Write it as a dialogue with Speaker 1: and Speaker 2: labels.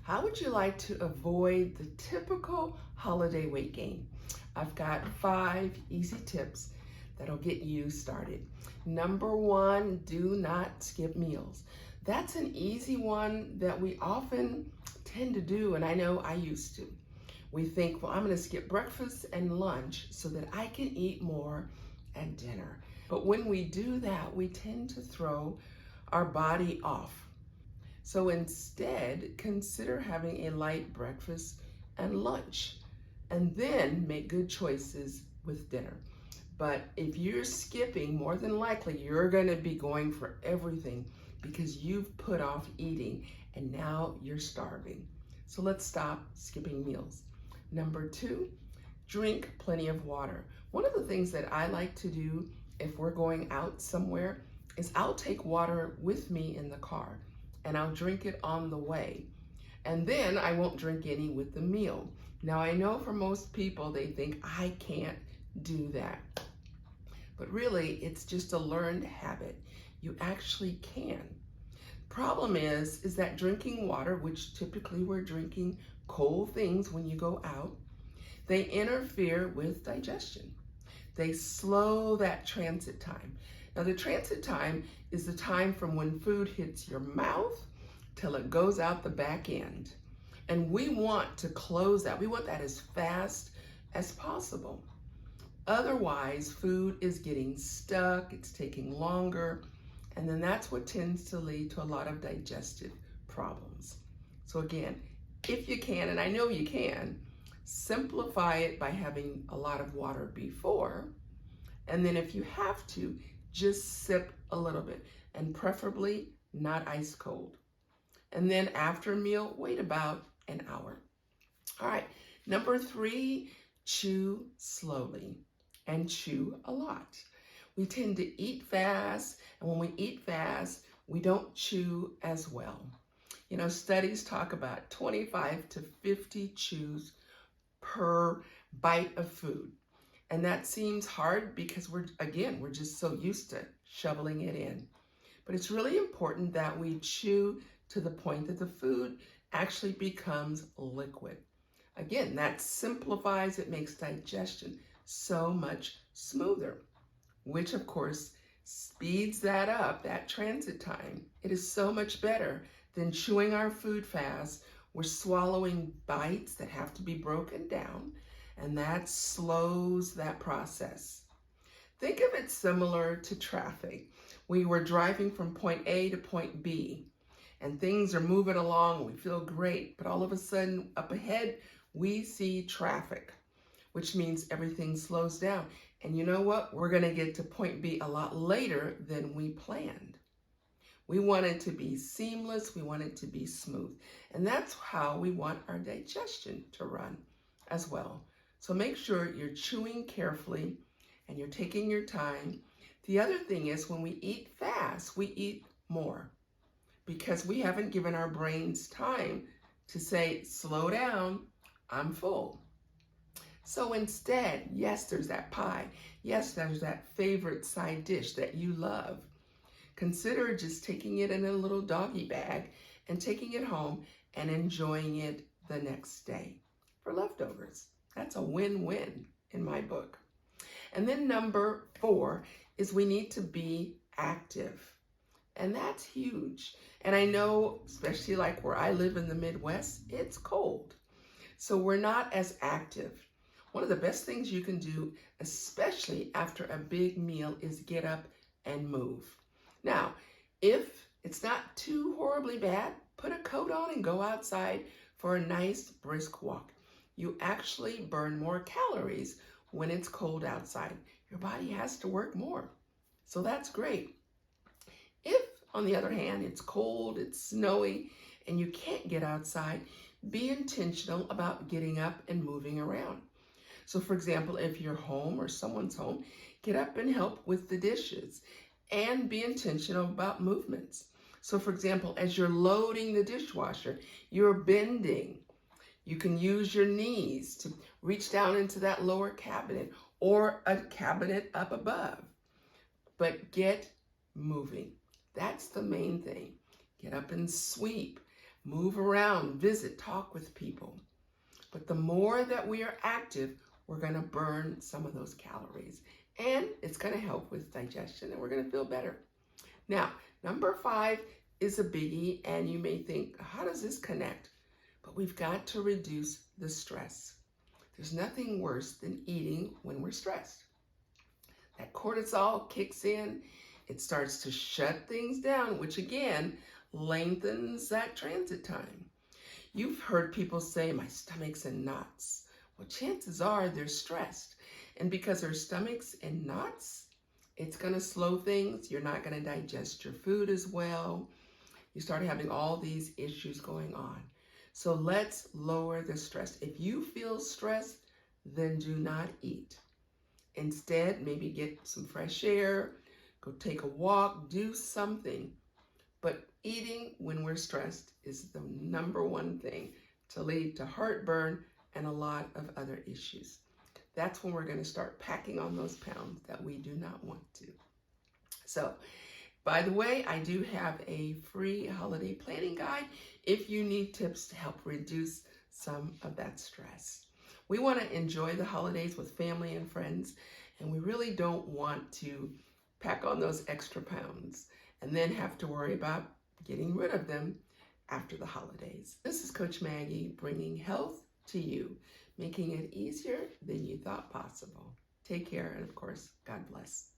Speaker 1: How would you like to avoid the typical holiday weight gain? I've got 5 easy tips that'll get you started. Number 1, do not skip meals. That's an easy one that we often tend to do, and I know I used to. We think, well, I'm going to skip breakfast and lunch so that I can eat more at dinner. But when we do that, we tend to throw our body off. So instead, consider having a light breakfast and lunch, and then make good choices with dinner. But if you're skipping, more than likely, you're going to be going for everything because you've put off eating and now you're starving. So let's stop skipping meals. Number 2, drink plenty of water. One of the things that I like to do if we're going out somewhere is I'll take water with me in the car and I'll drink it on the way. And then I won't drink any with the meal. Now I know for most people, they think I can't do that. But really, it's just a learned habit. You actually can. Problem is that drinking water, which typically we're drinking cold things when you go out, they interfere with digestion. They slow that transit time. Now the transit time is the time from when food hits your mouth till it goes out the back end. And we want to close that. We want that as fast as possible. Otherwise, food is getting stuck, it's taking longer, and then that's what tends to lead to a lot of digestive problems. So again, if you can, and I know you can, simplify it by having a lot of water before, and then if you have to, just sip a little bit, and preferably not ice cold. And then after a meal, wait about an hour. All right, number 3, chew slowly and chew a lot. We tend to eat fast, and when we eat fast, we don't chew as well. You know, studies talk about 25 to 50 chews per bite of food. And that seems hard because we're just so used to shoveling it in. But it's really important that we chew to the point that the food actually becomes liquid. Again, that simplifies, it makes digestion so much smoother, which of course speeds that up, that transit time. It is so much better than chewing our food fast. We're swallowing bites that have to be broken down, and that slows that process. Think of it similar to traffic. We were driving from point A to point B, and things are moving along, we feel great, but all of a sudden up ahead, we see traffic, which means everything slows down. And you know what? We're gonna get to point B a lot later than we planned. We want it to be seamless, we want it to be smooth. And that's how we want our digestion to run as well. So make sure you're chewing carefully and you're taking your time. The other thing is when we eat fast, we eat more because we haven't given our brains time to say, slow down, I'm full. So instead, yes, there's that pie. Yes, there's that favorite side dish that you love. Consider just taking it in a little doggy bag and taking it home and enjoying it the next day for leftovers. That's a win-win in my book. And then number 4 is we need to be active. And that's huge. And I know, especially like where I live in the Midwest, it's cold. So we're not as active. One of the best things you can do, especially after a big meal, is get up and move. Now, if it's not too horribly bad, put a coat on and go outside for a nice brisk walk. You actually burn more calories when it's cold outside. Your body has to work more. So that's great. If, on the other hand, it's cold, it's snowy, and you can't get outside, be intentional about getting up and moving around. So for example, if you're home or someone's home, get up and help with the dishes and be intentional about movements. So for example, as you're loading the dishwasher, you're bending. You can use your knees to reach down into that lower cabinet or a cabinet up above. But get moving. That's the main thing. Get up and sweep. move around, visit, talk with people. But the more that we are active, we're going to burn some of those calories. And it's going to help with digestion, and we're going to feel better. Now, number 5 is a biggie, and you may think, how does this connect? But we've got to reduce the stress. There's nothing worse than eating when we're stressed. That cortisol kicks in. It starts to shut things down, which again lengthens that transit time. You've heard people say, my stomach's in knots. Well, chances are they're stressed. And because their stomach's in knots, it's going to slow things. You're not going to digest your food as well. You start having all these issues going on. So let's lower the stress. If you feel stressed, then do not eat. Instead, maybe get some fresh air, go take a walk, do something. But eating when we're stressed is the number one thing to lead to heartburn and a lot of other issues. That's when we're going to start packing on those pounds that we do not want to. So, by the way, I do have a free holiday planning guide if you need tips to help reduce some of that stress. We want to enjoy the holidays with family and friends, and we really don't want to pack on those extra pounds and then have to worry about getting rid of them after the holidays. This is Coach Maggie bringing health to you, making it easier than you thought possible. Take care, and of course, God bless.